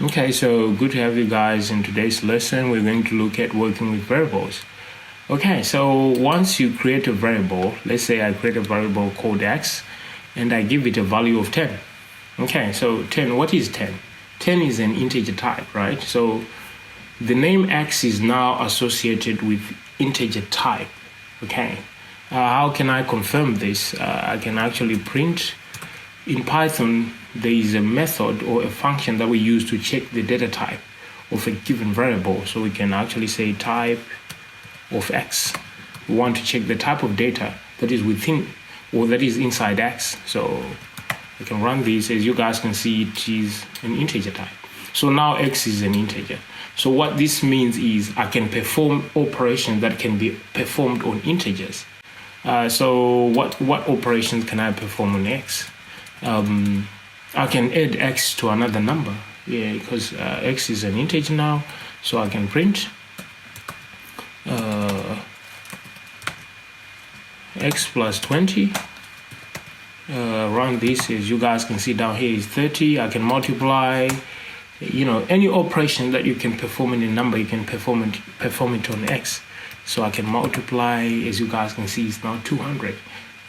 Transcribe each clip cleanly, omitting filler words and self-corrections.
Okay, so good to have you guys. In today's lesson, we're going to look at working with variables. Okay, so once you create a variable, let's say I create a variable called x, and I give it a value of 10. Okay, so 10, what is 10? 10 is an integer type, right? So the name x is now associated with integer type. Okay, how can I confirm this? I can actually print. In Python, there is a method or a function that we use to check the data type of a given variable. So we can actually say type of x. We want to check the type of data that is within or that is inside x. So I can run this. As you guys can see, it is an integer type. So now x is an integer. So what this means is I can perform operations that can be performed on integers. So what operations can I perform on x? I can add x to another number, because x is an integer now, so I can print x plus 20. Run this. As you guys can see down here is 30. I can multiply. Any operation that you can perform in a number, you can perform it on x. So I can multiply. As you guys can see, it's now 200.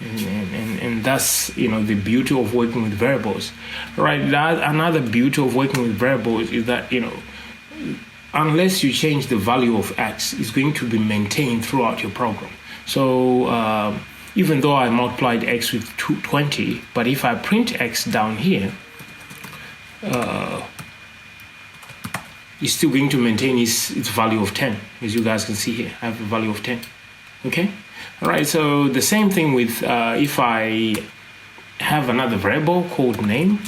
And that's the beauty of working with variables, right? Another beauty of working with variables is that unless you change the value of x, it's going to be maintained throughout your program. So even though I multiplied x with 20, but if I print x down here, it's still going to maintain its value of 10. As you guys can see here, I have a value of 10. Okay. All right, so the same thing with if I have another variable called name,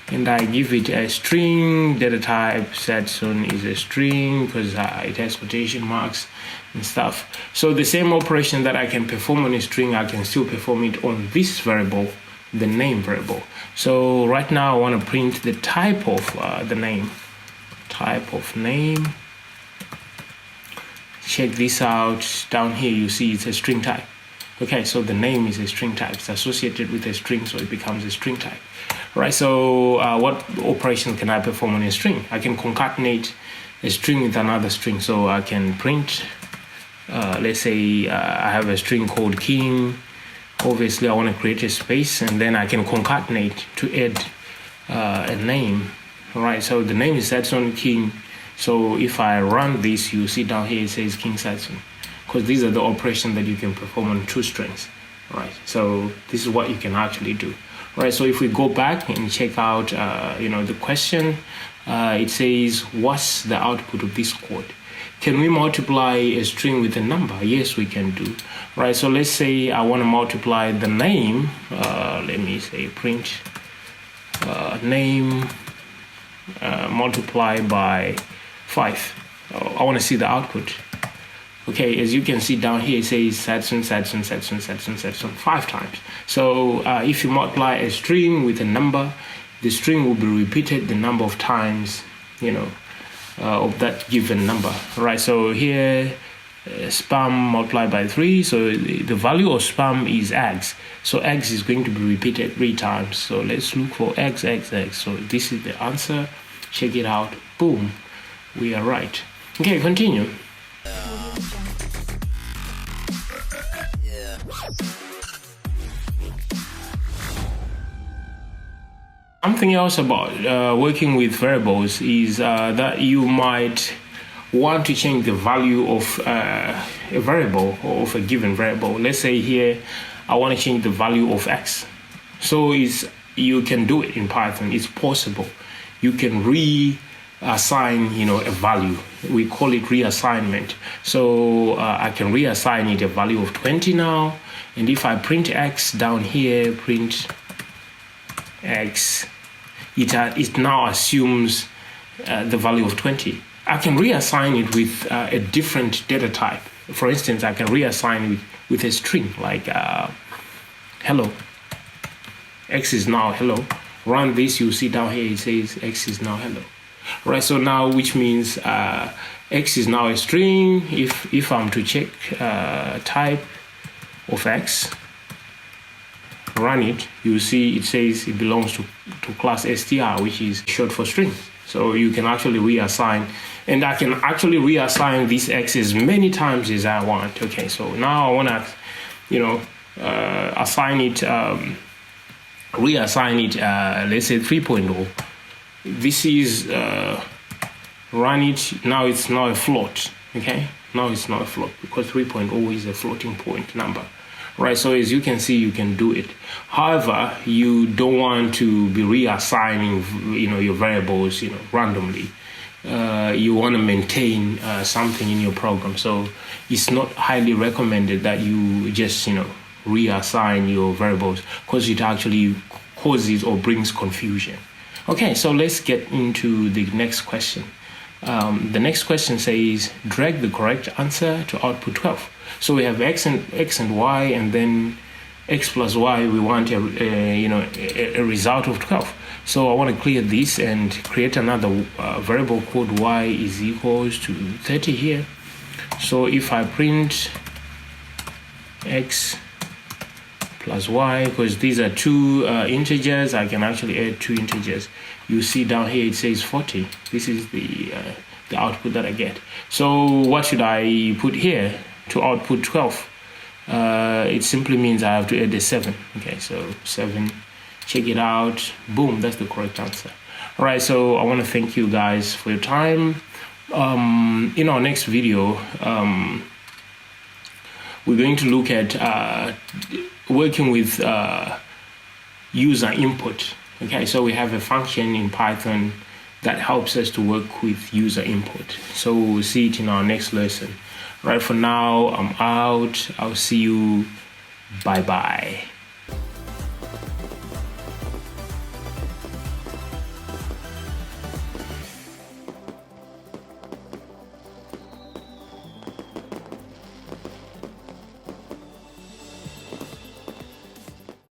and I give it a string, data type setSun is a string because it has quotation marks and stuff. So the same operation that I can perform on a string, I can still perform it on this variable, the name variable. So right now I want to print the type of the name. Type of name. Check this out. Down here you see it's a string type. Okay, so the name is a string type. It's associated with a string, so it becomes a string type. Right, so what operation can I perform on a string? I can concatenate a string with another string. So I can print, let's say I have a string called king. Obviously I want to create a space, and then I can concatenate to add a name. All right, so the name is setSun king. So if I run this, you see down here it says king setSun, because these are the operations that you can perform on two strings. Right, so this is what you can actually do. Right, so if we go back and check out the question, it says what's the output of this code? Can we multiply a string with a number? Yes, we can do. Right, so let's say I want to multiply the name. Let me say print name multiply by 5. I want to see the output. Okay, as you can see down here, it says setSun 5 times. So if you multiply a string with a number, the string will be repeated the number of times, of that given number. Right, so here, spam multiplied by 3, so the value of spam is x. So x is going to be repeated 3 times. So let's look for x. So this is the answer. Check it out. Boom. We are right. Okay, continue. Something else about working with variables is that you might want to change the value of a variable or of a given variable. Let's say here I want to change the value of x. So you can do it in Python. It's possible. You can reassign a value. We call it reassignment. So I can reassign it a value of 20 now, and if I print x down here, print x, it now assumes the value of 20. I can reassign it with a different data type. For instance, I can reassign with a string like hello. X is now hello. Run this, you see down here it says x is now hello. Right, so now which means x is now a string. If I'm to check type of x, run it, you see it says it belongs to class str, which is short for string. So you can actually reassign, and I can actually reassign these x as many times as I want. Okay, so now I want to, assign it, reassign it, let's say 3.0. This is, run it, now it's not a float, okay? Now it's not a float because 3.0 is a floating point number, right? So as you can see, you can do it. However, you don't want to be reassigning, your variables, randomly. You want to maintain something in your program. So it's not highly recommended that you just, reassign your variables, because it actually causes or brings confusion. Okay, so let's get into the next question. The next question says, drag the correct answer to output 12. So we have x and y, and then x plus y, we want a result of 12. So I want to clear this and create another variable called y is equals to 30 here. So if I print x plus y, because these are two integers, I can actually add two integers. You see down here it says 40. This is the output that I get. So what should I put here to output 12? It simply means I have to add the 7. Okay, so 7, check it out. Boom, that's the correct answer. All right, so I want to thank you guys for your time. In our next video, we're going to look at working with user input. Okay, so we have a function in Python that helps us to work with user input. So we'll see it in our next lesson. Right, for now, I'm out. I'll see you. Bye-bye.